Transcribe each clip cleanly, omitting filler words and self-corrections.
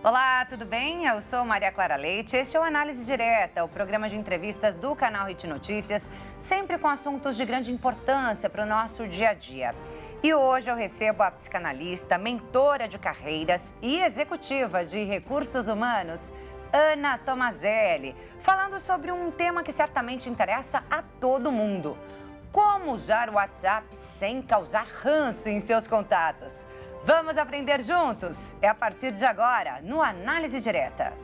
Olá, tudo bem? Eu sou Maria Clara Leite. Este é o Análise Direta, o programa de entrevistas do canal Hit Notícias, sempre com assuntos de grande importância para o nosso dia a dia. E hoje eu recebo a psicanalista, mentora de carreiras e executiva de recursos humanos, Ana Tomazelli, falando sobre um tema que certamente interessa a todo mundo: como usar o WhatsApp sem causar ranço em seus contatos. Vamos aprender juntos? É a partir de agora, no Análise Direta.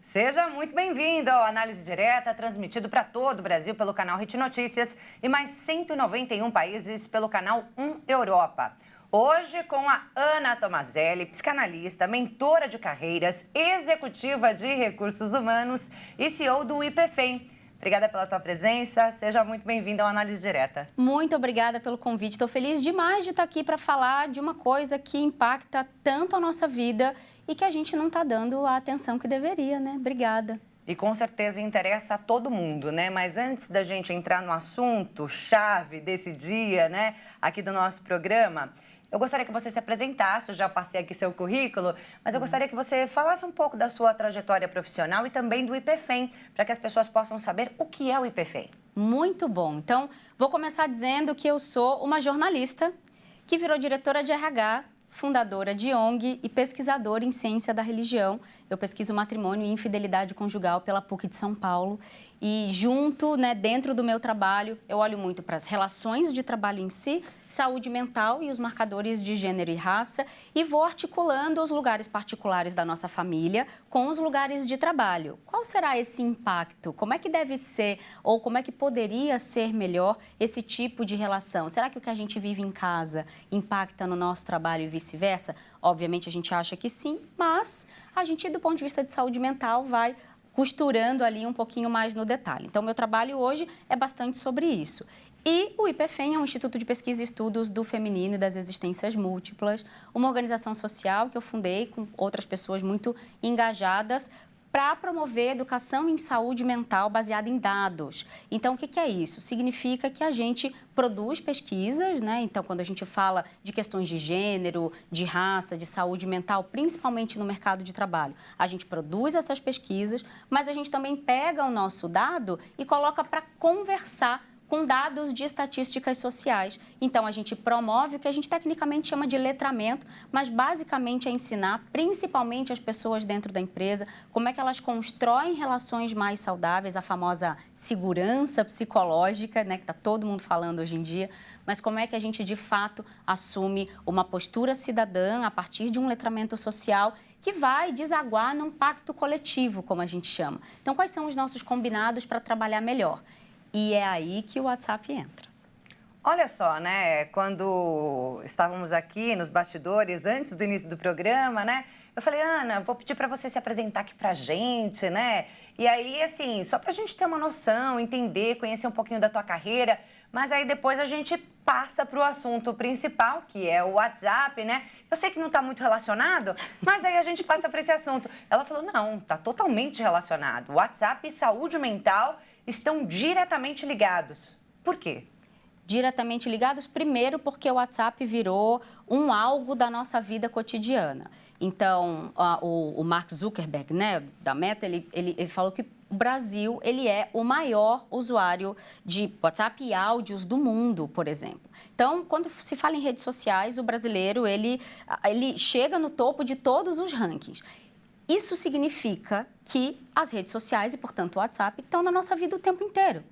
Seja muito bem-vindo ao Análise Direta, transmitido para todo o Brasil pelo canal Hit Notícias e mais 191 países pelo canal 1 Europa. Hoje com a Ana Tomazelli, psicanalista, mentora de carreiras, executiva de recursos humanos e CEO do IPFEM. Obrigada pela tua presença, seja muito bem-vinda ao Análise Direta. Muito obrigada pelo convite, estou feliz demais de estar aqui para falar de uma coisa que impacta tanto a nossa vida e que a gente não está dando a atenção que deveria, né? Obrigada. E com certeza interessa a todo mundo, né? Mas antes da gente entrar no assunto chave desse dia, né, aqui do nosso programa, eu gostaria que você se apresentasse. Eu já passei aqui seu currículo, mas eu gostaria que você falasse um pouco da sua trajetória profissional e também do IPFEM, para que as pessoas possam saber o que é o IPFEM. Muito bom. Então, vou começar dizendo que eu sou uma jornalista que virou diretora de RH, fundadora de ONG e pesquisadora em ciência da religião. Eu pesquiso matrimônio e infidelidade conjugal pela PUC de São Paulo. E junto, né, dentro do meu trabalho, eu olho muito para as relações de trabalho em si, saúde mental e os marcadores de gênero e raça, e vou articulando os lugares particulares da nossa família com os lugares de trabalho. Qual será esse impacto? Como é que deve ser ou como é que poderia ser melhor esse tipo de relação? Será que o que a gente vive em casa impacta no nosso trabalho e vice-versa? Obviamente a gente acha que sim, mas a gente, do ponto de vista de saúde mental, vai costurando ali um pouquinho mais no detalhe. Então, meu trabalho hoje é bastante sobre isso. E o IPFEM é um Instituto de Pesquisa e Estudos do Feminino e das Existências Múltiplas, uma organização social que eu fundei com outras pessoas muito engajadas para promover educação em saúde mental baseada em dados. Então, o que é isso? Significa que a gente produz pesquisas, né? Então, quando a gente fala de questões de gênero, de raça, de saúde mental, principalmente no mercado de trabalho, a gente produz essas pesquisas, mas a gente também pega o nosso dado e coloca para conversar com dados de estatísticas sociais. Então, a gente promove o que a gente tecnicamente chama de letramento, mas basicamente é ensinar, principalmente as pessoas dentro da empresa, como é que elas constroem relações mais saudáveis, a famosa segurança psicológica, né, que está todo mundo falando hoje em dia, mas como é que a gente, de fato, assume uma postura cidadã a partir de um letramento social que vai desaguar num pacto coletivo, como a gente chama. Então, quais são os nossos combinados para trabalhar melhor? E é aí que o WhatsApp entra. Olha só, né? Quando estávamos aqui nos bastidores, antes do início do programa, né? Eu falei, Ana, vou pedir para você se apresentar aqui pra gente, né? E aí, assim, só pra gente ter uma noção, entender, conhecer um pouquinho da tua carreira, mas aí depois a gente passa pro assunto principal, que é o WhatsApp, né? Eu sei que não tá muito relacionado, mas aí a gente passa para esse assunto. Ela falou, não, tá totalmente relacionado. WhatsApp e saúde mental estão diretamente ligados. Por quê? Diretamente ligados, primeiro, porque o WhatsApp virou um algo da nossa vida cotidiana. Então, o Mark Zuckerberg, né, da Meta, ele falou que o Brasil ele é o maior usuário de WhatsApp e áudios do mundo, por exemplo. Então, quando se fala em redes sociais, o brasileiro ele chega no topo de todos os rankings. Isso significa que as redes sociais e, portanto, o WhatsApp estão na nossa vida o tempo inteiro.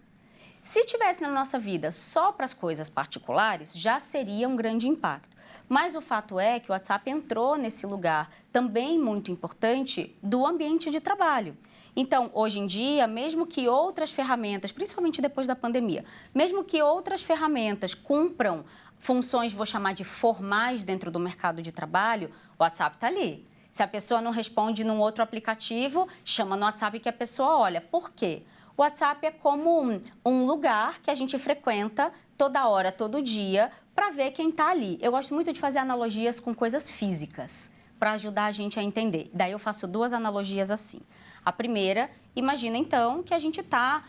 Se tivesse na nossa vida só para as coisas particulares, já seria um grande impacto. Mas o fato é que o WhatsApp entrou nesse lugar também muito importante do ambiente de trabalho. Então, hoje em dia, mesmo que outras ferramentas, principalmente depois da pandemia, mesmo que outras ferramentas cumpram funções, vou chamar de formais dentro do mercado de trabalho, o WhatsApp está ali. Se a pessoa não responde num outro aplicativo, chama no WhatsApp que a pessoa olha. Por quê? O WhatsApp é como um lugar que a gente frequenta toda hora, todo dia, para ver quem está ali. Eu gosto muito de fazer analogias com coisas físicas, para ajudar a gente a entender. Daí eu faço duas analogias assim. A primeira, imagina então que a gente está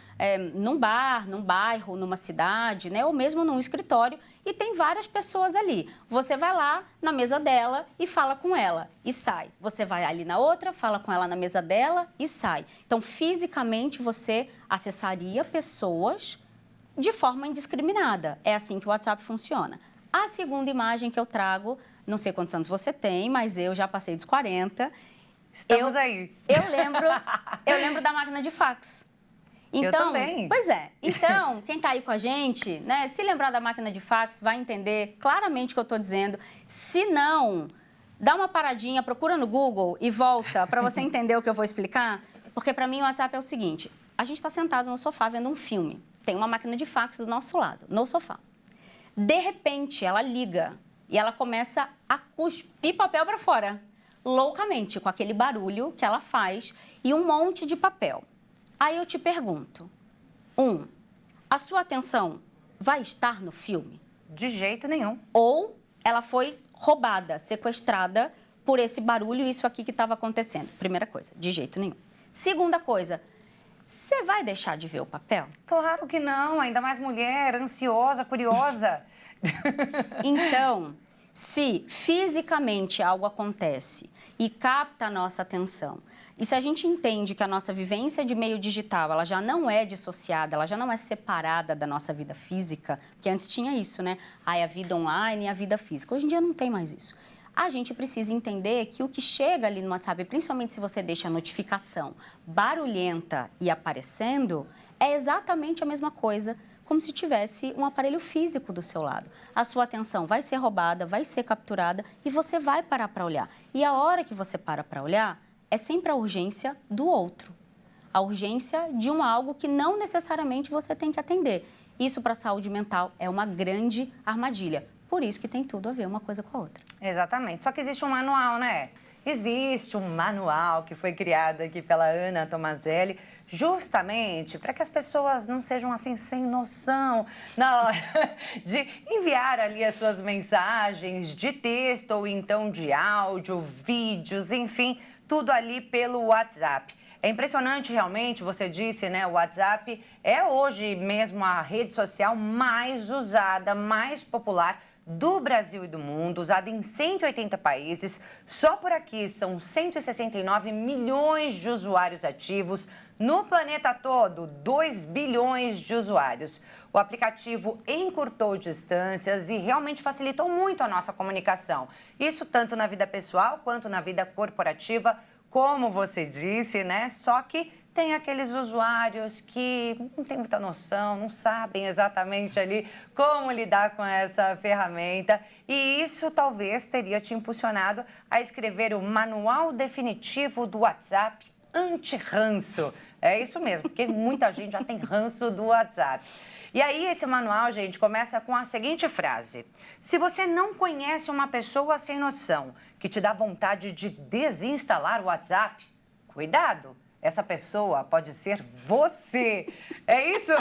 num bar, num bairro, numa cidade, né? Ou mesmo num escritório e tem várias pessoas ali. Você vai lá na mesa dela e fala com ela e sai. Você vai ali na outra, fala com ela na mesa dela e sai. Então, fisicamente, você acessaria pessoas de forma indiscriminada. É assim que o WhatsApp funciona. A segunda imagem que eu trago, não sei quantos anos você tem, mas eu já passei dos 40. Estamos aí. Eu lembro da máquina de fax. Então, eu também. Pois é. Então, quem está aí com a gente, né, se lembrar da máquina de fax, vai entender claramente o que eu estou dizendo. Se não, dá uma paradinha, procura no Google e volta para você entender o que eu vou explicar. Porque, para mim, o WhatsApp é o seguinte. A gente está sentado no sofá vendo um filme. Tem uma máquina de fax do nosso lado, no sofá. De repente, ela liga e ela começa a cuspir papel para fora. Loucamente, com aquele barulho que ela faz e um monte de papel. Aí eu te pergunto, a sua atenção vai estar no filme? De jeito nenhum. Ou ela foi roubada, sequestrada por esse barulho e isso aqui que estava acontecendo? Primeira coisa, de jeito nenhum. Segunda coisa, você vai deixar de ver o papel? Claro que não, ainda mais mulher, ansiosa, curiosa. Então, se fisicamente algo acontece e capta a nossa atenção, e se a gente entende que a nossa vivência de meio digital, ela já não é dissociada, ela já não é separada da nossa vida física, porque antes tinha isso, né? A vida online e a vida física. Hoje em dia não tem mais isso. A gente precisa entender que o que chega ali no WhatsApp, principalmente se você deixa a notificação barulhenta e aparecendo, é exatamente a mesma coisa como se tivesse um aparelho físico do seu lado. A sua atenção vai ser roubada, vai ser capturada e você vai parar para olhar. E a hora que você para olhar, é sempre a urgência do outro. A urgência de algo que não necessariamente você tem que atender. Isso para a saúde mental é uma grande armadilha. Por isso que tem tudo a ver uma coisa com a outra. Exatamente. Só que existe um manual, né? Existe um manual que foi criado aqui pela Ana Tomazelli, justamente para que as pessoas não sejam assim sem noção na hora de enviar ali as suas mensagens de texto ou então de áudio, vídeos, enfim, tudo ali pelo WhatsApp. É impressionante realmente, você disse, né? O WhatsApp é hoje mesmo a rede social mais usada, mais popular do Brasil e do mundo, usada em 180 países. Só por aqui são 169 milhões de usuários ativos. No planeta todo, 2 bilhões de usuários. O aplicativo encurtou distâncias e realmente facilitou muito a nossa comunicação. Isso tanto na vida pessoal quanto na vida corporativa, como você disse, né? Só que tem aqueles usuários que não têm muita noção, não sabem exatamente ali como lidar com essa ferramenta. E isso talvez teria te impulsionado a escrever o Manual Definitivo do WhatsApp Anti-Ranço. É isso mesmo, porque muita gente já tem ranço do WhatsApp. E aí esse manual, gente, começa com a seguinte frase. Se você não conhece uma pessoa sem noção que te dá vontade de desinstalar o WhatsApp, cuidado! Essa pessoa pode ser você. É isso?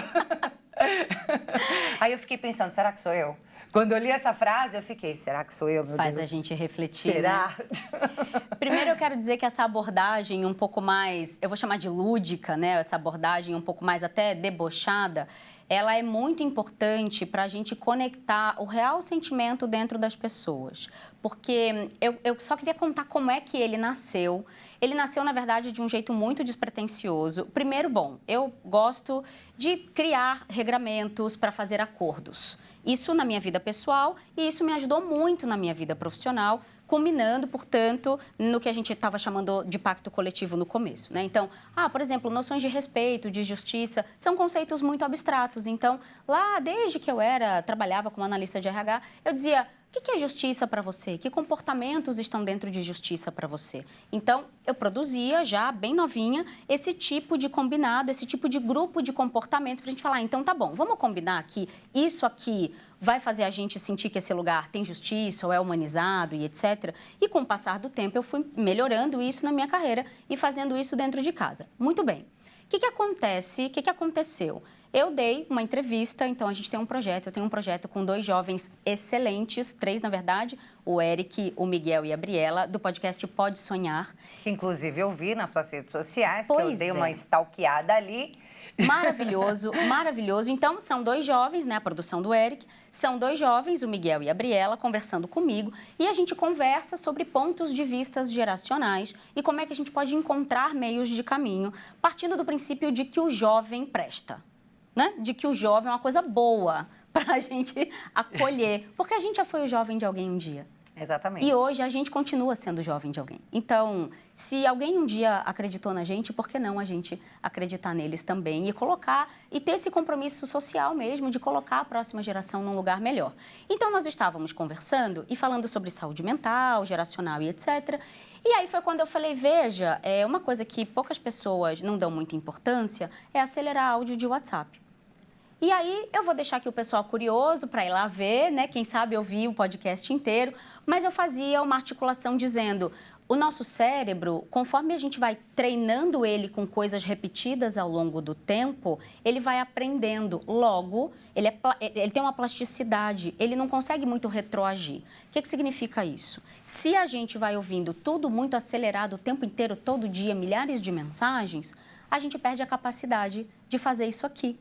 Aí eu fiquei pensando, será que sou eu? Quando eu li essa frase, eu fiquei, será que sou eu, meu Deus? Faz a gente refletir, será? Né? Primeiro eu quero dizer que essa abordagem um pouco mais, eu vou chamar de lúdica, né? Essa abordagem um pouco mais até debochada, ela é muito importante para a gente conectar o real sentimento dentro das pessoas. Porque eu só queria contar como é que ele nasceu. Ele nasceu, na verdade, de um jeito muito despretensioso. Primeiro, bom, eu gosto de criar regramentos para fazer acordos. Isso na minha vida pessoal e isso me ajudou muito na minha vida profissional, culminando, portanto, no que a gente estava chamando de pacto coletivo no começo, né? Então, por exemplo, noções de respeito, de justiça, são conceitos muito abstratos. Então, lá, desde que eu trabalhava como analista de RH, eu dizia, o que é justiça para você? Que comportamentos estão dentro de justiça para você? Então, eu produzia já, bem novinha, esse tipo de combinado, esse tipo de grupo de comportamentos para a gente falar, então tá bom, vamos combinar que isso aqui vai fazer a gente sentir que esse lugar tem justiça ou é humanizado e etc. E com o passar do tempo, eu fui melhorando isso na minha carreira e fazendo isso dentro de casa. Muito bem. O que acontece? O que aconteceu? eu dei uma entrevista, então a gente tem um projeto, eu tenho um projeto com 2 jovens excelentes, 3 na verdade, o Eric, o Miguel e a Briela, do podcast Pode Sonhar. Que inclusive eu vi nas suas redes sociais, que eu Pois dei é. uma stalkeada ali. Maravilhoso, maravilhoso. Então, são 2 jovens, né, a produção do Eric, são 2 jovens, o Miguel e a Briela, conversando comigo, e a gente conversa sobre pontos de vistas geracionais e como é que a gente pode encontrar meios de caminho, partindo do princípio de que o jovem presta, né? De que o jovem é uma coisa boa para a gente acolher, porque a gente já foi o jovem de alguém um dia. Exatamente. E hoje a gente continua sendo jovem de alguém. Então, se alguém um dia acreditou na gente, por que não a gente acreditar neles também e colocar, e ter esse compromisso social mesmo de colocar a próxima geração num lugar melhor. Então, nós estávamos conversando e falando sobre saúde mental, geracional e etc. E aí foi quando eu falei, veja, uma coisa que poucas pessoas não dão muita importância é acelerar áudio de WhatsApp. E aí, eu vou deixar aqui o pessoal curioso para ir lá ver, né? Quem sabe ouvir o podcast inteiro. Mas eu fazia uma articulação dizendo, o nosso cérebro, conforme a gente vai treinando ele com coisas repetidas ao longo do tempo, ele vai aprendendo. Logo, ele tem uma plasticidade, ele não consegue muito retroagir. O que significa isso? Se a gente vai ouvindo tudo muito acelerado o tempo inteiro, todo dia, milhares de mensagens, a gente perde a capacidade de fazer isso aqui.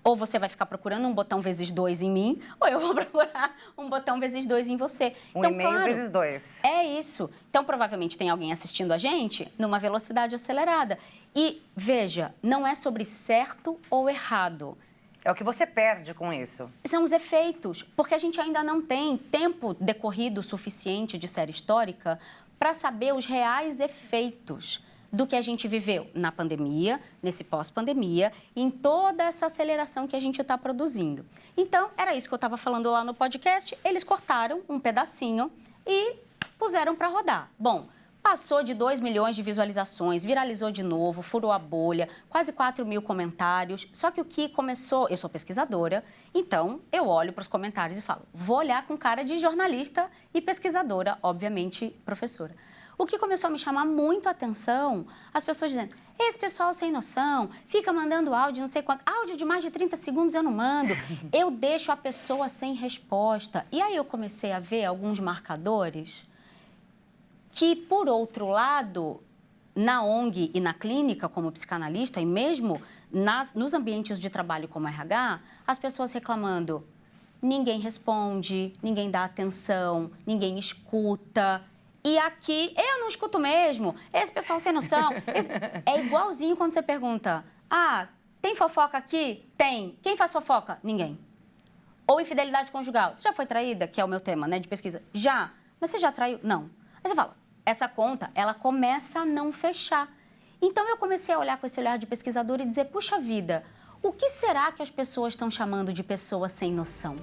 Ou você vai ficar procurando um botão vezes 2 em mim, ou eu vou procurar um botão vezes 2 em você. Então, 1,5 vezes 2. É isso. Então, provavelmente tem alguém assistindo a gente numa velocidade acelerada. E, veja, não é sobre certo ou errado. É o que você perde com isso. São os efeitos, porque a gente ainda não tem tempo decorrido suficiente de série histórica para saber os reais efeitos do que a gente viveu na pandemia, nesse pós-pandemia, em toda essa aceleração que a gente está produzindo. Então, era isso que eu estava falando lá no podcast, eles cortaram um pedacinho e puseram para rodar. Bom, passou de 2 milhões de visualizações, viralizou de novo, furou a bolha, quase 4 mil comentários, só que o que começou... Eu sou pesquisadora, então eu olho para os comentários e falo, vou olhar com cara de jornalista e pesquisadora, obviamente professora. O que começou a me chamar muito a atenção, as pessoas dizendo, esse pessoal sem noção, fica mandando áudio, não sei quanto, áudio de mais de 30 segundos eu não mando, eu deixo a pessoa sem resposta. E aí eu comecei a ver alguns marcadores que, por outro lado, na ONG e na clínica como psicanalista, e mesmo nos ambientes de trabalho como RH, as pessoas reclamando, ninguém responde, ninguém dá atenção, ninguém escuta. E aqui, eu não escuto mesmo, esse pessoal sem noção. É igualzinho quando você pergunta, tem fofoca aqui? Tem. Quem faz fofoca? Ninguém. Ou infidelidade conjugal. Você já foi traída? Que é o meu tema, né, de pesquisa. Já. Mas você já traiu? Não. Aí você fala, essa conta, ela começa a não fechar. Então, eu comecei a olhar com esse olhar de pesquisador e dizer, puxa vida, o que será que as pessoas estão chamando de pessoa sem noção?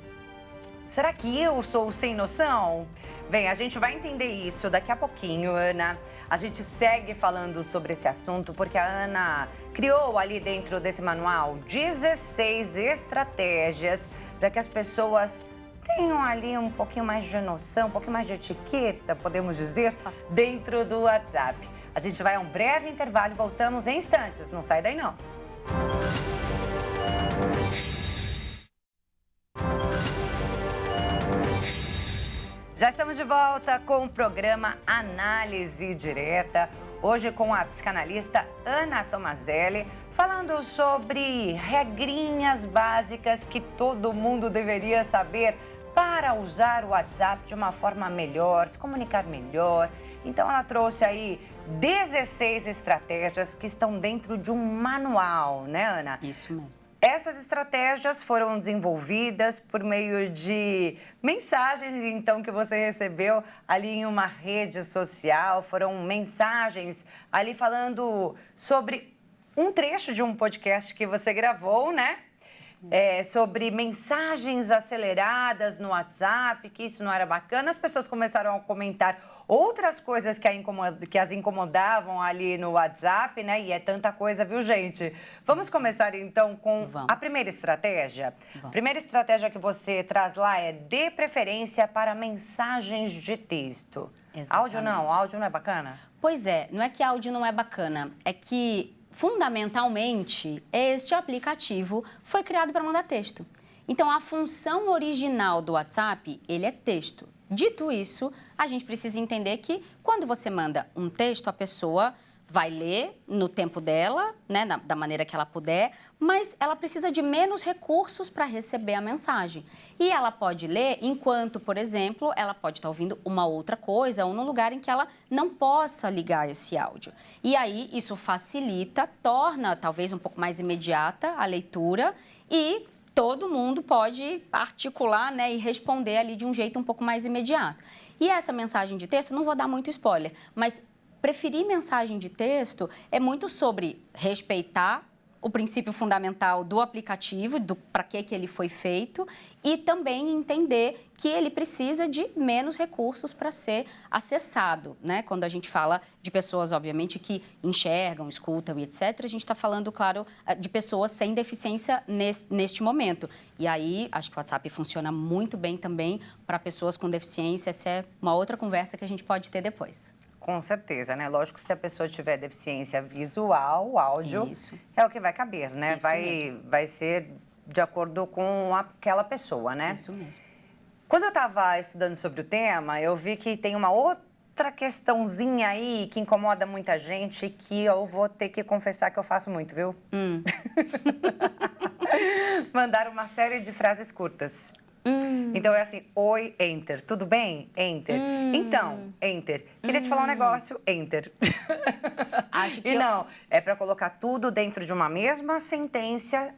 Será que eu sou sem noção? Bem, a gente vai entender isso daqui a pouquinho, Ana. A gente segue falando sobre esse assunto porque a Ana criou ali dentro desse manual 16 estratégias para que as pessoas tenham ali um pouquinho mais de noção, um pouquinho mais de etiqueta, podemos dizer, dentro do WhatsApp. A gente vai a um breve intervalo e voltamos em instantes. Não sai daí, não. Já estamos de volta com o programa Análise Direta, hoje com a psicanalista Ana Tomazelli, falando sobre regrinhas básicas que todo mundo deveria saber para usar o WhatsApp de uma forma melhor, se comunicar melhor. Então, ela trouxe aí 16 estratégias que estão dentro de um manual, né, Ana? Isso mesmo. Essas estratégias foram desenvolvidas por meio de mensagens, então, que você recebeu ali em uma rede social. Foram mensagens ali falando sobre um trecho de um podcast que você gravou, né? Sobre mensagens aceleradas no WhatsApp, que isso não era bacana. As pessoas começaram a comentar outras coisas que as incomodavam ali no WhatsApp, né? E é tanta coisa, viu, gente? Vamos começar, então, com a primeira estratégia. A primeira estratégia que você traz lá é dê preferência para mensagens de texto. Exatamente. Áudio não é bacana? Pois é, não é que áudio não é bacana, é que fundamentalmente, este aplicativo foi criado para mandar texto. Então, a função original do WhatsApp, ele é texto. Dito isso, a gente precisa entender que quando você manda um texto, a pessoa vai ler no tempo dela, né, da maneira que ela puder, mas ela precisa de menos recursos para receber a mensagem. E ela pode ler enquanto, por exemplo, ela pode estar ouvindo uma outra coisa ou num lugar em que ela não possa ligar esse áudio. E aí, isso facilita, torna talvez um pouco mais imediata a leitura e todo mundo pode articular, né, e responder ali de um jeito um pouco mais imediato. E essa mensagem de texto, não vou dar muito spoiler, mas preferir mensagem de texto é muito sobre respeitar o princípio fundamental do aplicativo, para que ele foi feito, e também entender que ele precisa de menos recursos para ser acessado, né? Quando a gente fala de pessoas, obviamente, que enxergam, escutam e etc., a gente está falando, claro, de pessoas sem deficiência neste momento. E aí, acho que o WhatsApp funciona muito bem também para pessoas com deficiência. Essa é uma outra conversa que a gente pode ter depois. Com certeza, né? Lógico que se a pessoa tiver deficiência visual, o áudio é o que vai caber, né? Vai ser de acordo com aquela pessoa, né? Isso mesmo. Quando eu estava estudando sobre o tema, eu vi que tem uma outra questãozinha aí que incomoda muita gente, que eu vou ter que confessar que eu faço muito, viu? Mandar uma série de frases curtas. Então, é assim, oi, enter. Tudo bem? Enter. Então, enter. Queria te falar um negócio, enter. Acho que não, é para colocar tudo dentro de uma mesma sentença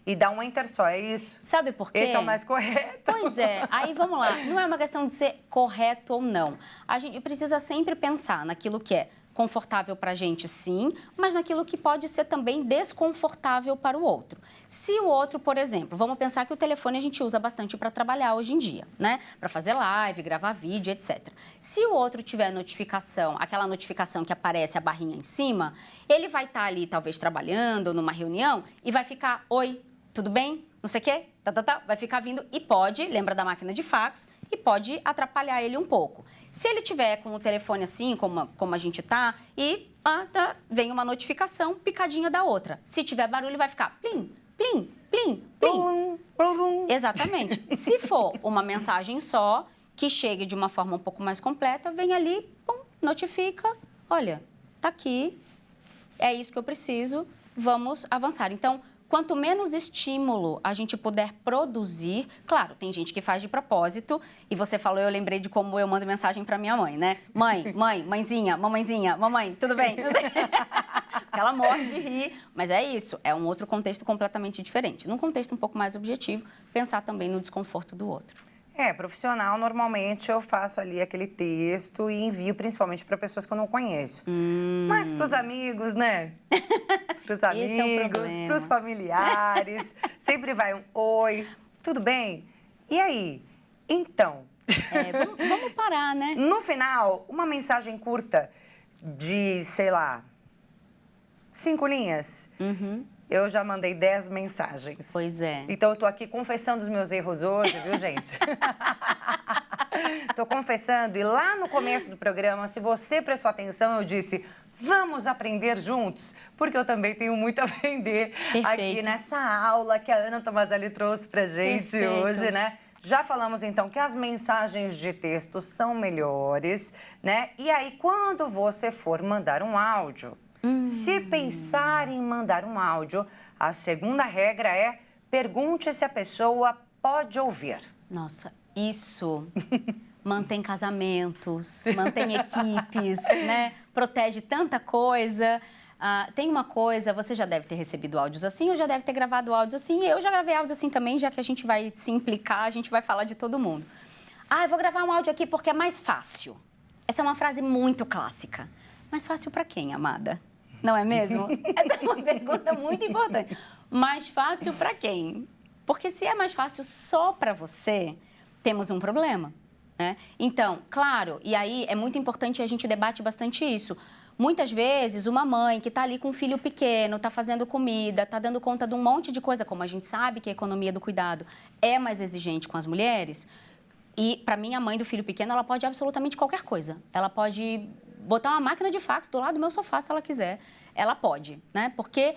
e dar um enter só, é isso? Sabe por quê? Esse é o mais correto. Pois é. Aí, vamos lá. Não é uma questão de ser correto ou não. A gente precisa sempre pensar naquilo que é confortável para a gente, sim, mas naquilo que pode ser também desconfortável para o outro. Se o outro, por exemplo, vamos pensar que o telefone a gente usa bastante para trabalhar hoje em dia, né? Para fazer live, gravar vídeo, etc. Se o outro tiver notificação, aquela notificação que aparece a barrinha em cima, ele vai estar ali talvez trabalhando, numa reunião, e vai ficar, oi, tudo bem? Não sei o quê, vai ficar vindo e pode, lembra da máquina de fax, e pode atrapalhar ele um pouco. Se ele tiver com o telefone assim, como a gente tá, e vem uma notificação picadinha da outra. Se tiver barulho, vai ficar plim, plim, plim, plim. Exatamente. Se for uma mensagem só, que chegue de uma forma um pouco mais completa, vem ali, pum, notifica, olha, tá aqui, é isso que eu preciso, vamos avançar. Então, quanto menos estímulo a gente puder produzir, claro, tem gente que faz de propósito, e você falou, eu lembrei de como eu mando mensagem para minha mãe, né? Mãezinha, mamãezinha, mamãe, tudo bem? Ela morre de rir, mas é isso, é um outro contexto completamente diferente. Num contexto um pouco mais objetivo, pensar também no desconforto do outro. Profissional, normalmente eu faço ali aquele texto e envio principalmente para pessoas que eu não conheço. Mas para os amigos, né? Para os amigos, para os familiares, sempre vai um oi, tudo bem? E aí? Então... vamos parar, né? No final, uma mensagem curta de, sei lá, 5 linhas. Eu já mandei 10 mensagens. Pois é. Então, eu tô aqui confessando os meus erros hoje, viu, gente? Tô confessando. E lá no começo do programa, se você prestou atenção, eu disse... Vamos aprender juntos, porque eu também tenho muito a aprender aqui nessa aula que a Ana Tomazelli trouxe pra gente hoje, né? Já falamos, então, que as mensagens de texto são melhores, né? E aí, quando você for mandar um áudio, se pensar em mandar um áudio, a segunda regra é pergunte se a pessoa pode ouvir. Nossa, isso mantém casamentos, mantém equipes, né? Protege tanta coisa. Tem uma coisa, você já deve ter recebido áudios assim ou já deve ter gravado áudios assim. Eu já gravei áudios assim também, já que a gente vai se implicar, a gente vai falar de todo mundo. Eu vou gravar um áudio aqui porque é mais fácil. Essa é uma frase muito clássica. Mais fácil para quem, amada? Não é mesmo? Essa é uma pergunta muito importante. Mais fácil para quem? Porque se é mais fácil só para você, temos um problema, né? Então, claro, e aí é muito importante, a gente debate bastante isso. Muitas vezes, uma mãe que está ali com um filho pequeno, está fazendo comida, está dando conta de um monte de coisa, como a gente sabe que a economia do cuidado é mais exigente com as mulheres. E, para mim, a mãe do filho pequeno, ela pode absolutamente qualquer coisa. Ela pode botar uma máquina de fax do lado do meu sofá, se ela quiser. ela pode, né? Porque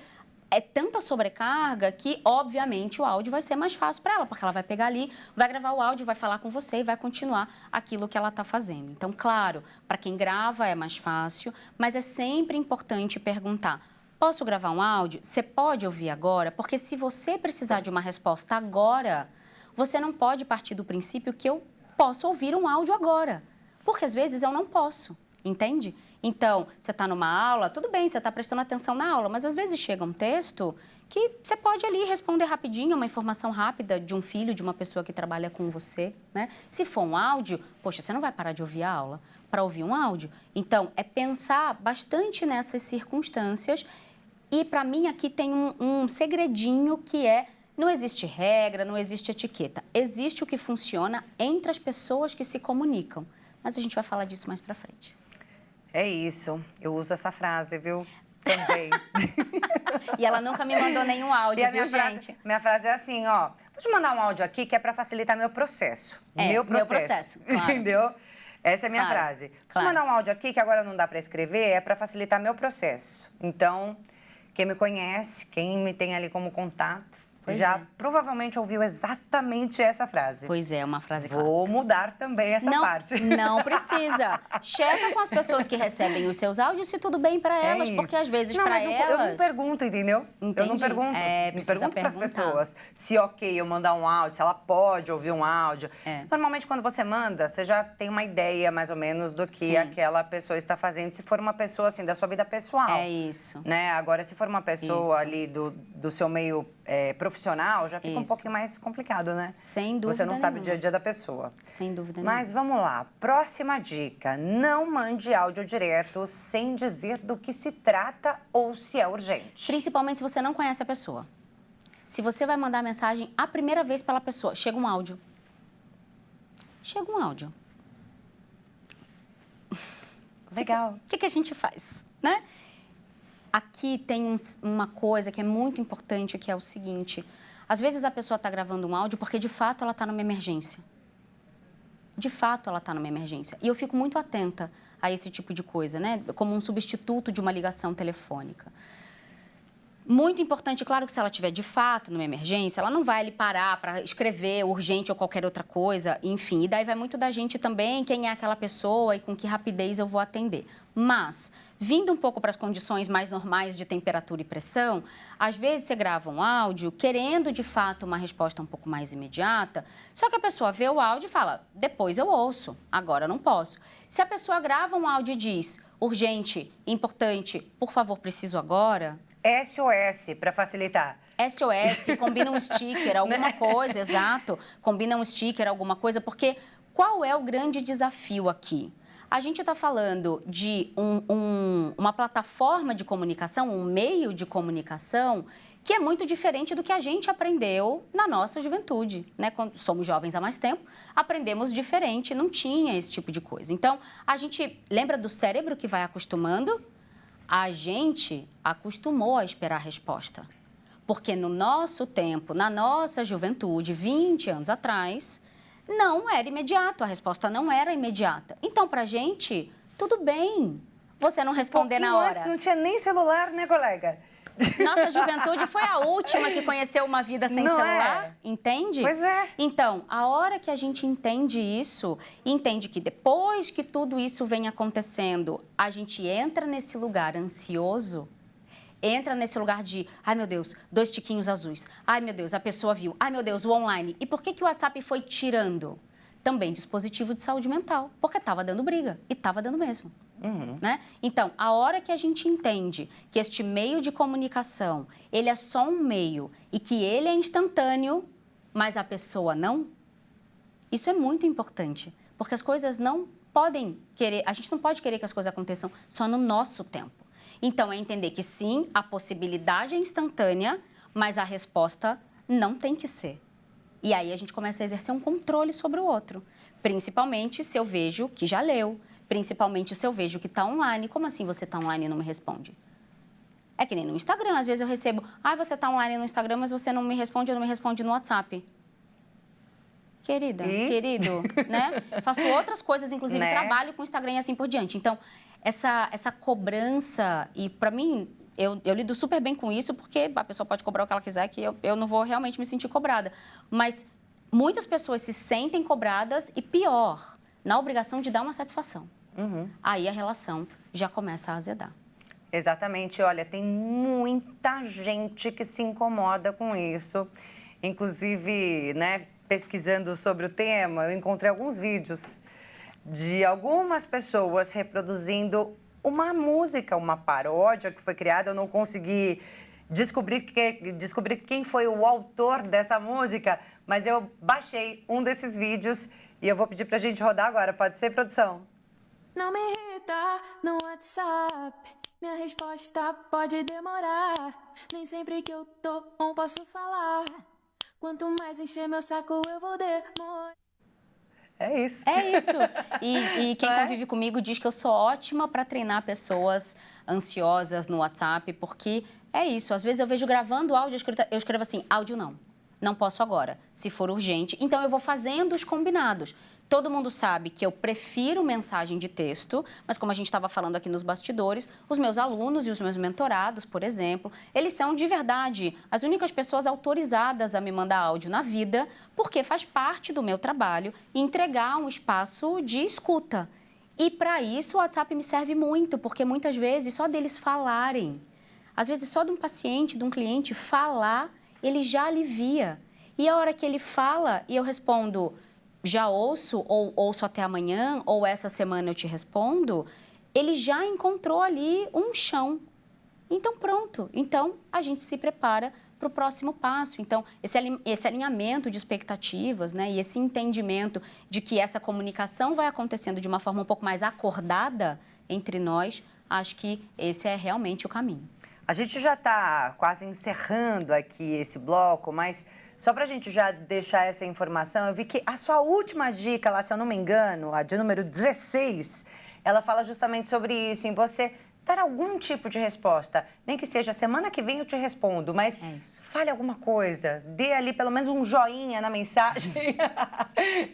é tanta sobrecarga que, obviamente, o áudio vai ser mais fácil para ela, porque ela vai pegar ali, vai gravar o áudio, vai falar com você e vai continuar aquilo que ela está fazendo. Então, claro, para quem grava é mais fácil, mas é sempre importante perguntar: posso gravar um áudio? Você pode ouvir agora? Porque se você precisar de uma resposta agora, você não pode partir do princípio que eu posso ouvir um áudio agora, porque às vezes eu não posso, entende? Então, você está numa aula, tudo bem, você está prestando atenção na aula, mas às vezes chega um texto que você pode ali responder rapidinho, uma informação rápida de um filho, de uma pessoa que trabalha com você, né? Se for um áudio, poxa, você não vai parar de ouvir a aula para ouvir um áudio? Então, é pensar bastante nessas circunstâncias e, para mim, aqui tem um segredinho que é: não existe regra, não existe etiqueta. Existe o que funciona entre as pessoas que se comunicam. Mas a gente vai falar disso mais para frente. É isso. Eu uso essa frase, viu? Também. E ela nunca me mandou nenhum áudio, viu, gente? Minha frase é assim, ó. Vou te mandar um áudio aqui que é para facilitar meu processo. Meu processo. Claro. Entendeu? Essa é a minha frase. Vou te mandar um áudio aqui que agora não dá para escrever, é para facilitar meu processo. Então, quem me conhece, quem me tem ali como contato, provavelmente ouviu exatamente essa frase. Pois é, uma frase clássica. Vou mudar também essa parte. Não precisa. Checa com as pessoas que recebem os seus áudios se tudo bem para elas, porque às vezes para elas... Eu não pergunto, entendeu? Entendi. Eu não pergunto. Me pergunto para as pessoas se eu mandar um áudio, se ela pode ouvir um áudio. Normalmente, quando você manda, você já tem uma ideia, mais ou menos, do que aquela pessoa está fazendo. Se for uma pessoa, assim, da sua vida pessoal. É isso. Né? Agora, se for uma pessoa ali do seu meio profissional, já fica um pouquinho mais complicado, né? Sem dúvida Você não sabe o dia a dia da pessoa. Sem dúvida nenhuma. Mas vamos lá. Próxima dica. Não mande áudio direto sem dizer do que se trata ou se é urgente. Principalmente se você não conhece a pessoa. Se você vai mandar mensagem a primeira vez pela pessoa, chega um áudio. Chega um áudio. Legal. O que a gente faz, né? Aqui tem uma coisa que é muito importante, que é o seguinte: às vezes a pessoa está gravando um áudio porque, de fato, ela está numa emergência. De fato, ela está numa emergência. E eu fico muito atenta a esse tipo de coisa, né? Como um substituto de uma ligação telefônica. Muito importante, claro que se ela tiver de fato numa emergência, ela não vai ali parar para escrever urgente ou qualquer outra coisa, enfim. E daí vai muito da gente também, quem é aquela pessoa e com que rapidez eu vou atender. Mas, vindo um pouco para as condições mais normais de temperatura e pressão, às vezes você grava um áudio querendo de fato uma resposta um pouco mais imediata, só que a pessoa vê o áudio e fala: depois eu ouço, agora eu não posso. Se a pessoa grava um áudio e diz: urgente, importante, por favor, preciso agora... SOS, para facilitar. SOS, combina um sticker, alguma coisa, exato. Combina um sticker, alguma coisa, porque qual é o grande desafio aqui? A gente está falando de uma plataforma de comunicação, um meio de comunicação que é muito diferente do que a gente aprendeu na nossa juventude, né? Quando somos jovens há mais tempo, aprendemos diferente, não tinha esse tipo de coisa. Então, a gente lembra do cérebro que vai acostumando? A gente acostumou a esperar a resposta. Porque no nosso tempo, na nossa juventude, 20 anos atrás, não era imediato, a resposta não era imediata. Então, pra gente, tudo bem você não responder na hora. Antes não tinha nem celular, né, colega? Nossa juventude foi a última que conheceu uma vida sem celular, entende? Pois é. Então, a hora que a gente entende isso, entende que depois que tudo isso vem acontecendo, a gente entra nesse lugar ansioso, entra nesse lugar de: ai meu Deus, 2 tiquinhos azuis, ai meu Deus, a pessoa viu, ai meu Deus, o online. E por que o WhatsApp foi tirando? Também dispositivo de saúde mental, porque estava dando briga, e estava dando mesmo. Né? Então, a hora que a gente entende que este meio de comunicação, ele é só um meio e que ele é instantâneo, mas a pessoa não, isso é muito importante, porque as coisas não podem querer, a gente não pode querer que as coisas aconteçam só no nosso tempo. Então, é entender que sim, a possibilidade é instantânea, mas a resposta não tem que ser. E aí a gente começa a exercer um controle sobre o outro, principalmente se eu vejo que já leu, principalmente se eu vejo que está online. Como assim você está online e não me responde? É que nem no Instagram, às vezes eu recebo: ah, você está online no Instagram, mas você não me responde, ou não me responde no WhatsApp. Querida, querido, né? Faço outras coisas, inclusive trabalho com Instagram e assim por diante. Então, essa cobrança, e para mim, eu lido super bem com isso, porque a pessoa pode cobrar o que ela quiser, que eu não vou realmente me sentir cobrada. Mas muitas pessoas se sentem cobradas e, pior, na obrigação de dar uma satisfação. Aí a relação já começa a azedar. Exatamente. Olha, tem muita gente que se incomoda com isso. Inclusive, né, pesquisando sobre o tema, eu encontrei alguns vídeos de algumas pessoas reproduzindo uma música, uma paródia que foi criada. Eu não consegui descobrir quem foi o autor dessa música, mas eu baixei um desses vídeos e eu vou pedir pra gente rodar agora. Pode ser, produção? Não me irrita no WhatsApp, minha resposta pode demorar. Nem sempre que eu tô bom posso falar. Quanto mais encher meu saco eu vou demorar. É isso. É isso. E quem convive comigo diz que eu sou ótima para treinar pessoas ansiosas no WhatsApp, porque é isso. Às vezes eu vejo gravando áudio, eu escrevo assim, áudio não posso agora, se for urgente. Então eu vou fazendo os combinados. Todo mundo sabe que eu prefiro mensagem de texto, mas como a gente estava falando aqui nos bastidores, os meus alunos e os meus mentorados, por exemplo, eles são de verdade as únicas pessoas autorizadas a me mandar áudio na vida, porque faz parte do meu trabalho entregar um espaço de escuta. E para isso o WhatsApp me serve muito, porque muitas vezes só deles falarem, às vezes só de um paciente, de um cliente falar, ele já alivia. E a hora que ele fala e eu respondo, já ouço, ou ouço até amanhã, ou essa semana eu te respondo, ele já encontrou ali um chão. Então, pronto. Então, a gente se prepara para o próximo passo. Então, esse alinhamento de expectativas, né, e esse entendimento de que essa comunicação vai acontecendo de uma forma um pouco mais acordada entre nós, acho que esse é realmente o caminho. A gente já está quase encerrando aqui esse bloco, mas só para a gente já deixar essa informação, eu vi que a sua última dica lá, se eu não me engano, a de número 16, ela fala justamente sobre isso, em você dar algum tipo de resposta. Nem que seja, semana que vem eu te respondo, mas fale alguma coisa, dê ali pelo menos um joinha na mensagem,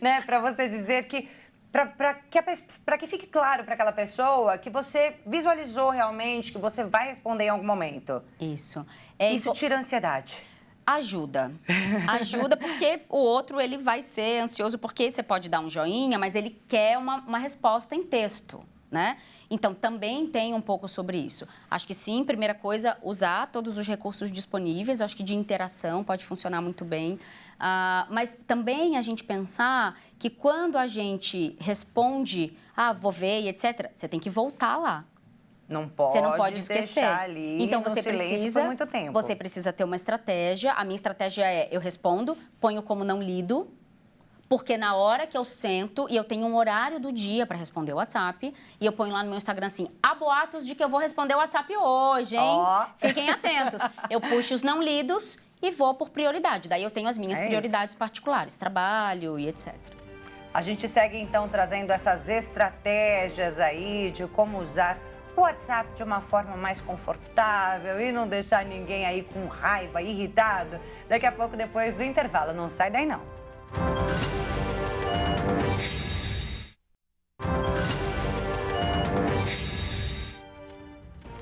né, para você dizer que... Para que fique claro para aquela pessoa que você visualizou realmente, que você vai responder em algum momento. Isso. Isso tira a ansiedade. Ajuda. Ajuda porque o outro ele vai ser ansioso, porque você pode dar um joinha, mas ele quer uma resposta em texto, né? Então, também tem um pouco sobre isso. Acho que sim, primeira coisa, usar todos os recursos disponíveis. Acho que de interação pode funcionar muito bem. Mas também a gente pensar que quando a gente responde, vou ver e etc., você tem que voltar lá. Você não pode esquecer. Ali então você precisa, por muito tempo. Você precisa ter uma estratégia. A minha estratégia é eu respondo, ponho como não lido, porque na hora que eu sento e eu tenho um horário do dia para responder o WhatsApp, e eu ponho lá no meu Instagram assim, há boatos de que eu vou responder o WhatsApp hoje, hein? Fiquem atentos. Eu puxo os não lidos e vou por prioridade. Daí eu tenho as minhas prioridades particulares, trabalho e etc. A gente segue então trazendo essas estratégias aí de como usar o WhatsApp de uma forma mais confortável e não deixar ninguém aí com raiva, irritado. Daqui a pouco, depois do intervalo. Não sai daí, não.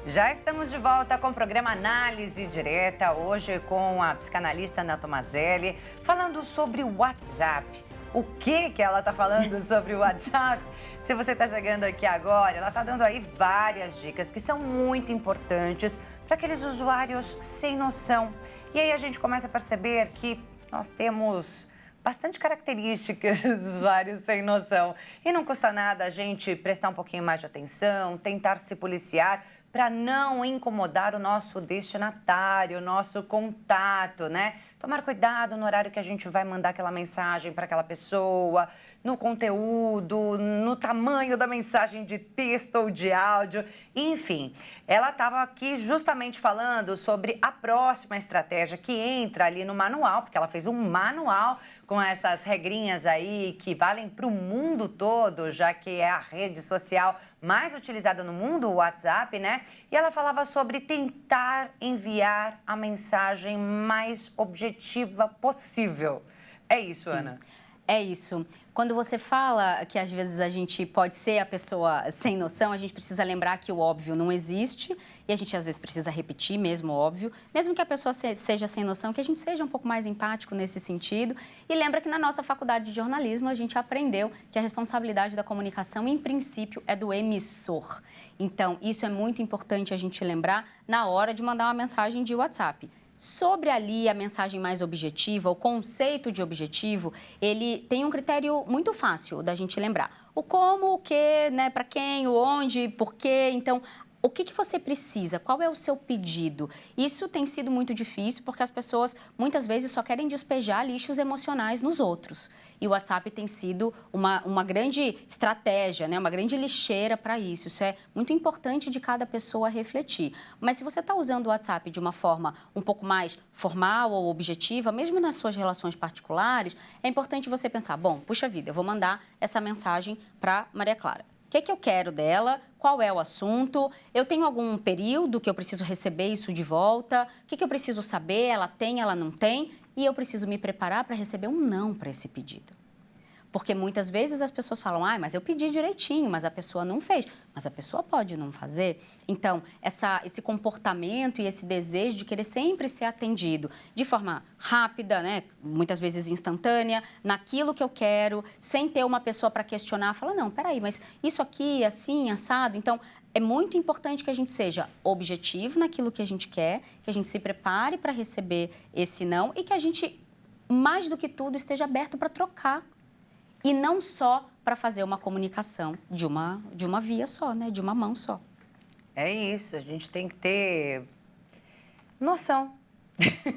Já estamos de volta com o programa Análise Direta, hoje com a psicanalista Ana Tomazelli, falando sobre o WhatsApp. O que ela está falando sobre o WhatsApp? Se você está chegando aqui agora, ela está dando aí várias dicas que são muito importantes para aqueles usuários sem noção. E aí a gente começa a perceber que nós temos bastante características dos usuários sem noção. E não custa nada a gente prestar um pouquinho mais de atenção, tentar se policiar para não incomodar o nosso destinatário, o nosso contato, né? Tomar cuidado no horário que a gente vai mandar aquela mensagem para aquela pessoa, no conteúdo, no tamanho da mensagem de texto ou de áudio, enfim. Ela estava aqui justamente falando sobre a próxima estratégia que entra ali no manual, porque ela fez um manual com essas regrinhas aí que valem para o mundo todo, já que é a rede social mais utilizada no mundo, o WhatsApp, né? E ela falava sobre tentar enviar a mensagem mais objetiva possível. É isso, Ana? É isso. Quando você fala que às vezes a gente pode ser a pessoa sem noção, a gente precisa lembrar que o óbvio não existe e a gente às vezes precisa repetir mesmo o óbvio, mesmo que a pessoa seja sem noção, que a gente seja um pouco mais empático nesse sentido. E lembra que na nossa faculdade de jornalismo a gente aprendeu que a responsabilidade da comunicação, em princípio, é do emissor. Então, isso é muito importante a gente lembrar na hora de mandar uma mensagem de WhatsApp. Sobre ali a mensagem mais objetiva, o conceito de objetivo, ele tem um critério muito fácil da gente lembrar. O como, o que, né, para quem, o onde, por quê. Então, o que você precisa? Qual é o seu pedido? Isso tem sido muito difícil porque as pessoas muitas vezes só querem despejar lixos emocionais nos outros. E o WhatsApp tem sido uma grande estratégia, né? Uma grande lixeira para isso. Isso é muito importante de cada pessoa refletir. Mas se você está usando o WhatsApp de uma forma um pouco mais formal ou objetiva, mesmo nas suas relações particulares, é importante você pensar, bom, puxa vida, eu vou mandar essa mensagem para Maria Clara. O que eu quero dela? Qual é o assunto? Eu tenho algum período que eu preciso receber isso de volta? O que eu preciso saber? Ela tem, ela não tem? E eu preciso me preparar para receber um não para esse pedido. Porque muitas vezes as pessoas falam, mas eu pedi direitinho, mas a pessoa não fez. Mas a pessoa pode não fazer. Então, esse comportamento e esse desejo de querer sempre ser atendido de forma rápida, né? Muitas vezes instantânea, naquilo que eu quero, sem ter uma pessoa para questionar, fala, não, peraí, mas isso aqui, assim, assado. Então, é muito importante que a gente seja objetivo naquilo que a gente quer, que a gente se prepare para receber esse não e que a gente, mais do que tudo, esteja aberto para trocar. E não só para fazer uma comunicação de uma via só, né? De uma mão só. É isso, a gente tem que ter noção.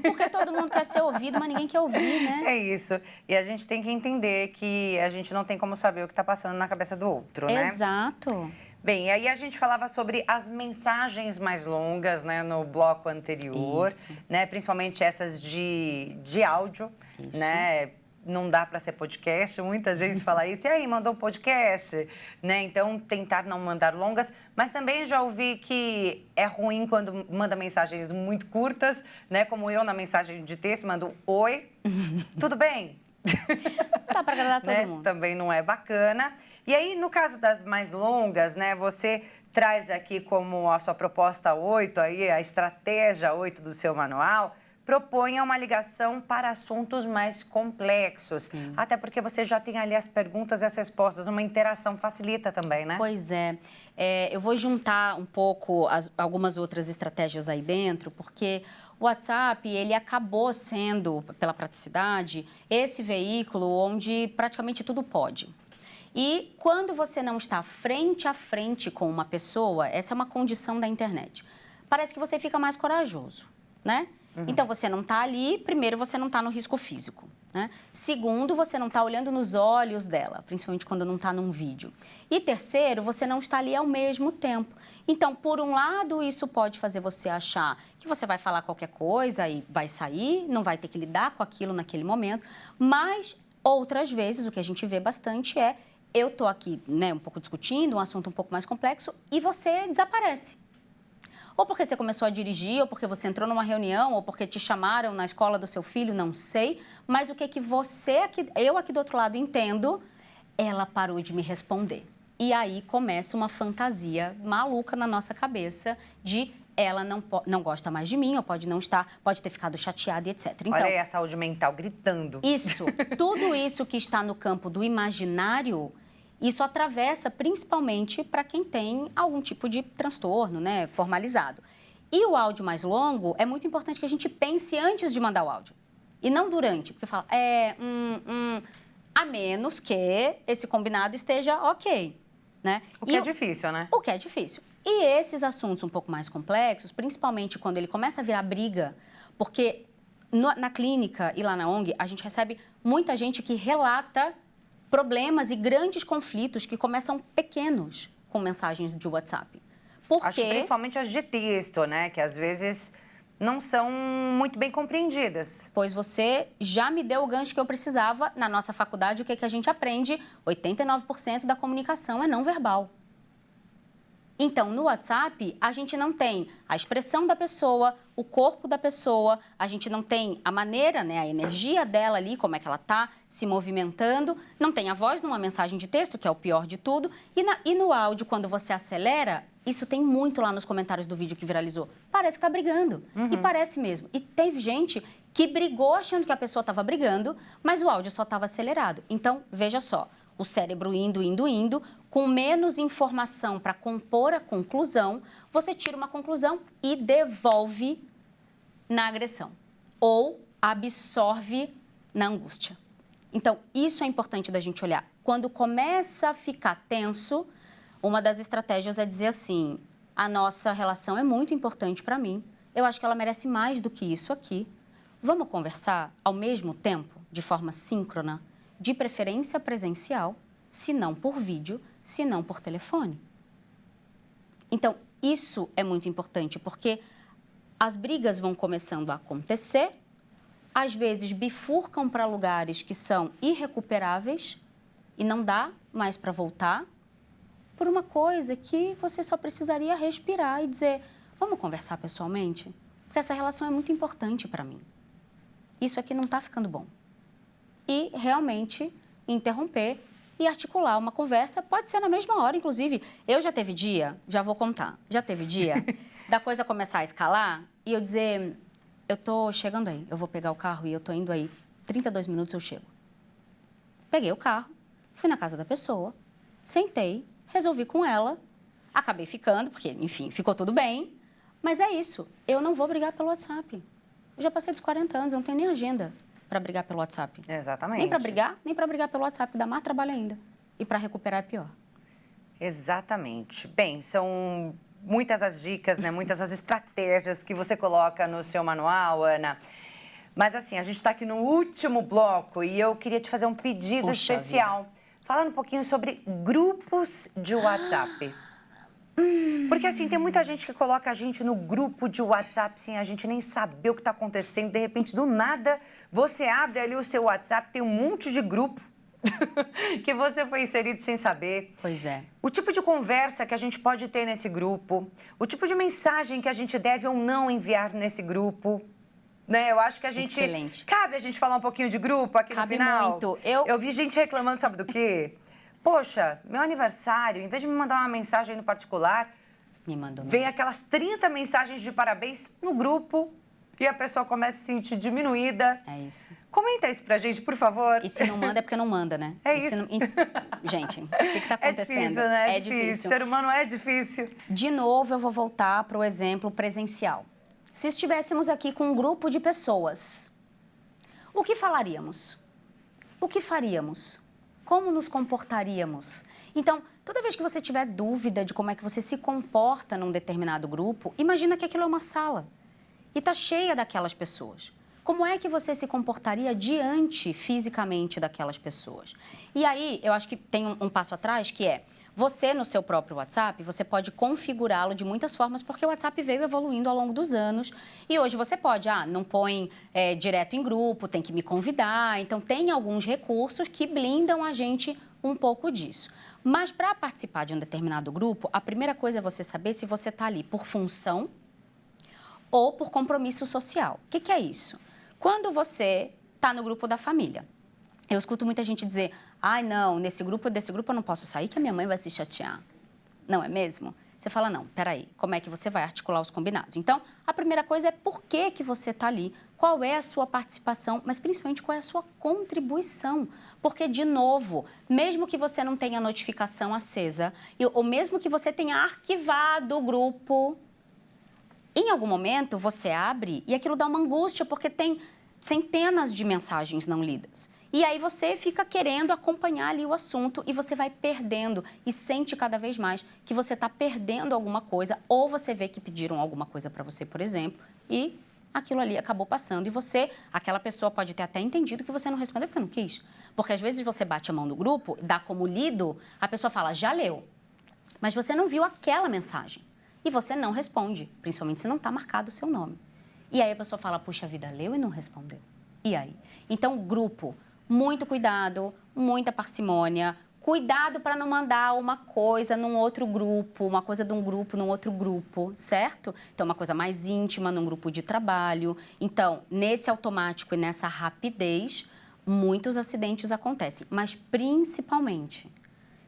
Porque todo mundo quer ser ouvido, mas ninguém quer ouvir, né? É isso. E a gente tem que entender que a gente não tem como saber o que está passando na cabeça do outro, né? Exato. Bem, aí a gente falava sobre as mensagens mais longas, né, no bloco anterior, Isso. né? Principalmente essas de áudio, Isso. né? Não dá para ser podcast, muita gente fala isso. E aí, mandou um podcast, né? Então, tentar não mandar longas. Mas também já ouvi que é ruim quando manda mensagens muito curtas, né? Como eu na mensagem de texto mando oi, tudo bem? Dá para agradar todo né? mundo. Também não é bacana. E aí, no caso das mais longas, né? Você traz aqui como a sua proposta 8, aí, a estratégia 8 do seu manual, proponha uma ligação para assuntos mais complexos. Sim. Até porque você já tem ali as perguntas e as respostas, uma interação facilita também, né? Pois é. Eu vou juntar um pouco algumas outras estratégias aí dentro, porque o WhatsApp, ele acabou sendo, pela praticidade, esse veículo onde praticamente tudo pode. E quando você não está frente a frente com uma pessoa, essa é uma condição da internet. Parece que você fica mais corajoso, né? Então, você não está ali, primeiro, você não está no risco físico, né? Segundo, você não está olhando nos olhos dela, principalmente quando não está num vídeo. E terceiro, você não está ali ao mesmo tempo. Então, por um lado, isso pode fazer você achar que você vai falar qualquer coisa e vai sair, não vai ter que lidar com aquilo naquele momento, mas outras vezes, o que a gente vê bastante é, eu estou aqui, né, um pouco discutindo, um assunto um pouco mais complexo, e você desaparece. Ou porque você começou a dirigir, ou porque você entrou numa reunião, ou porque te chamaram na escola do seu filho, não sei. Mas o que eu aqui do outro lado entendo, ela parou de me responder. E aí começa uma fantasia maluca na nossa cabeça de ela não gosta mais de mim, ou pode não estar, pode ter ficado chateada e etc. Então, olha aí a saúde mental gritando. Isso, tudo isso que está no campo do imaginário, isso atravessa principalmente para quem tem algum tipo de transtorno, né, formalizado. E o áudio mais longo, é muito importante que a gente pense antes de mandar o áudio. E não durante, porque fala, a menos que esse combinado esteja ok, né? O que é difícil, né? O que é difícil. E esses assuntos um pouco mais complexos, principalmente quando ele começa a virar briga, porque na clínica e lá na ONG, a gente recebe muita gente que relata problemas e grandes conflitos que começam pequenos com mensagens de WhatsApp. Acho que principalmente as de texto, né? Que às vezes não são muito bem compreendidas. Pois você já me deu o gancho que eu precisava. Na nossa faculdade, o que a gente aprende? 89% da comunicação é não verbal. Então, no WhatsApp, a gente não tem a expressão da pessoa, o corpo da pessoa, a gente não tem a maneira, né, a energia dela ali, como é que ela está se movimentando, não tem a voz numa mensagem de texto, que é o pior de tudo, e no áudio, quando você acelera, isso tem muito lá nos comentários do vídeo que viralizou. Parece que está brigando, e parece mesmo. E teve gente que brigou achando que a pessoa estava brigando, mas o áudio só estava acelerado. Então, veja só, o cérebro indo, com menos informação para compor a conclusão, você tira uma conclusão e devolve na agressão ou absorve na angústia. Então, isso é importante da gente olhar. Quando começa a ficar tenso, uma das estratégias é dizer assim, a nossa relação é muito importante para mim, eu acho que ela merece mais do que isso aqui. Vamos conversar ao mesmo tempo, de forma síncrona, de preferência presencial, se não por vídeo, se não por telefone. Então, isso é muito importante, porque as brigas vão começando a acontecer, às vezes bifurcam para lugares que são irrecuperáveis e não dá mais para voltar, por uma coisa que você só precisaria respirar e dizer, vamos conversar pessoalmente? Porque essa relação é muito importante para mim. Isso aqui não está ficando bom. E realmente interromper e articular uma conversa, pode ser na mesma hora, inclusive. Eu já teve dia, já vou contar, já teve dia da coisa começar a escalar e eu dizer, eu tô chegando aí, eu vou pegar o carro e eu tô indo aí, 32 minutos eu chego. Peguei o carro, fui na casa da pessoa, sentei, resolvi com ela, acabei ficando, porque, enfim, ficou tudo bem, mas é isso, eu não vou brigar pelo WhatsApp. Eu já passei dos 40 anos, eu não tenho nem agenda para brigar pelo WhatsApp. Exatamente. Nem para brigar pelo WhatsApp, que dá mais trabalho ainda. E para recuperar é pior. Exatamente. Bem, são muitas as dicas, né? Muitas as estratégias que você coloca no seu manual, Ana. Mas assim, a gente está aqui no último bloco e eu queria te fazer um pedido especial. Falando um pouquinho sobre grupos de WhatsApp. Porque assim, tem muita gente que coloca a gente no grupo de WhatsApp sem a gente nem saber o que está acontecendo. De repente, do nada, você abre ali o seu WhatsApp, tem um monte de grupo que você foi inserido sem saber. Pois é. O tipo de conversa que a gente pode ter nesse grupo, o tipo de mensagem que a gente deve ou não enviar nesse grupo. Né? Eu acho que a gente... Excelente. Cabe a gente falar um pouquinho de grupo aqui no final? Cabe muito. Eu vi gente reclamando, sabe do quê? Poxa, meu aniversário, em vez de me mandar uma mensagem no particular, me mandou vem aquelas 30 mensagens de parabéns no grupo e a pessoa começa a se sentir diminuída. É isso. Comenta isso pra gente, por favor. E se não manda é porque não manda, né? É isso. Gente, o que está acontecendo? É difícil, né? É difícil. Ser humano é difícil. De novo, eu vou voltar para o exemplo presencial. Se estivéssemos aqui com um grupo de pessoas, o que falaríamos? O que faríamos? Como nos comportaríamos? Então, toda vez que você tiver dúvida de como é que você se comporta num determinado grupo, imagina que aquilo é uma sala e está cheia daquelas pessoas. Como é que você se comportaria diante fisicamente daquelas pessoas? E aí, eu acho que tem um passo atrás, que é, você no seu próprio WhatsApp, você pode configurá-lo de muitas formas, porque o WhatsApp veio evoluindo ao longo dos anos. E hoje você pode, não põe direto em grupo, tem que me convidar. Então, tem alguns recursos que blindam a gente um pouco disso. Mas, para participar de um determinado grupo, a primeira coisa é você saber se você está ali por função ou por compromisso social. O que é isso? Quando você está no grupo da família, eu escuto muita gente dizer, não, desse grupo eu não posso sair que a minha mãe vai se chatear. Não é mesmo? Você fala, não, peraí, como é que você vai articular os combinados? Então, a primeira coisa é por que você está ali, qual é a sua participação, mas principalmente qual é a sua contribuição. Porque, de novo, mesmo que você não tenha notificação acesa, ou mesmo que você tenha arquivado o grupo, em algum momento você abre e aquilo dá uma angústia, porque tem centenas de mensagens não lidas. E aí você fica querendo acompanhar ali o assunto e você vai perdendo e sente cada vez mais que você está perdendo alguma coisa, ou você vê que pediram alguma coisa para você, por exemplo, e aquilo ali acabou passando. E você, aquela pessoa pode ter até entendido que você não respondeu porque não quis. Porque às vezes você bate a mão no grupo, dá como lido, a pessoa fala, já leu, mas você não viu aquela mensagem. E você não responde, principalmente se não está marcado o seu nome. E aí a pessoa fala, puxa vida, leu e não respondeu. E aí? Então, grupo, muito cuidado, muita parcimônia, Cuidado para não mandar uma coisa num outro grupo, uma coisa de um grupo num outro grupo, certo? Então, uma coisa mais íntima num grupo de trabalho. Então, nesse automático e nessa rapidez, muitos acidentes acontecem. Mas, principalmente,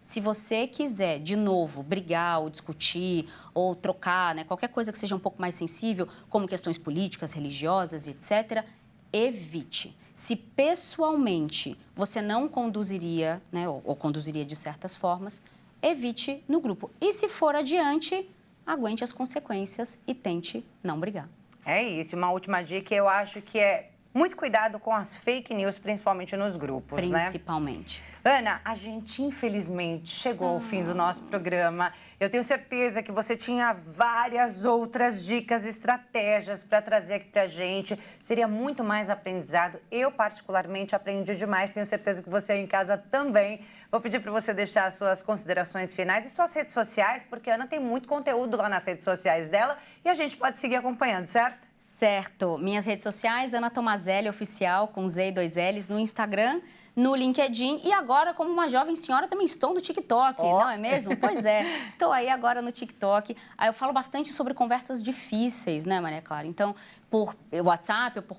se você quiser, de novo, brigar ou discutir ou trocar, né, qualquer coisa que seja um pouco mais sensível, como questões políticas, religiosas, etc., evite. Se pessoalmente você não conduziria, né, ou conduziria de certas formas, evite no grupo. E se for adiante, aguente as consequências e tente não brigar. É isso. Uma última dica, eu acho que é muito cuidado com as fake news, principalmente nos grupos, Principalmente. né? Ana, a gente infelizmente chegou ao fim do nosso programa. Eu tenho certeza que você tinha várias outras dicas, estratégias para trazer aqui para a gente. Seria muito mais aprendizado. Eu, particularmente, aprendi demais. Tenho certeza que você aí em casa também. Vou pedir para você deixar as suas considerações finais e suas redes sociais, porque a Ana tem muito conteúdo lá nas redes sociais dela e a gente pode seguir acompanhando, certo? Certo. Minhas redes sociais, Ana Tomazelli Oficial, com Z e 2 L's, no Instagram, no LinkedIn e agora, como uma jovem senhora, também estou no TikTok, não é mesmo? Pois é, estou aí agora no TikTok. Aí eu falo bastante sobre conversas difíceis, né, Maria Clara? Então, por WhatsApp ou por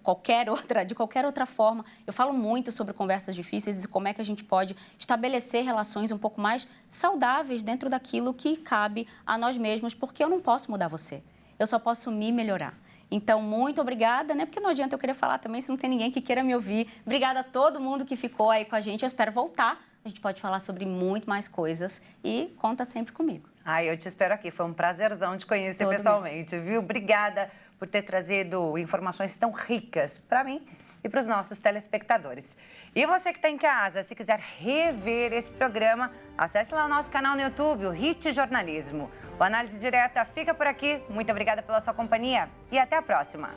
de qualquer outra forma, eu falo muito sobre conversas difíceis e como é que a gente pode estabelecer relações um pouco mais saudáveis dentro daquilo que cabe a nós mesmos, porque eu não posso mudar você, eu só posso me melhorar. Então, muito obrigada, né? Porque não adianta eu querer falar também se não tem ninguém que queira me ouvir. Obrigada a todo mundo que ficou aí com a gente. Eu espero voltar. A gente pode falar sobre muito mais coisas e conta sempre comigo. Eu te espero aqui. Foi um prazerzão te conhecer pessoalmente, viu? Obrigada por ter trazido informações tão ricas para mim e para os nossos telespectadores. E você que está em casa, se quiser rever esse programa, acesse lá o nosso canal no YouTube, o Hit Jornalismo. O Análise Direta fica por aqui. Muito obrigada pela sua companhia e até a próxima.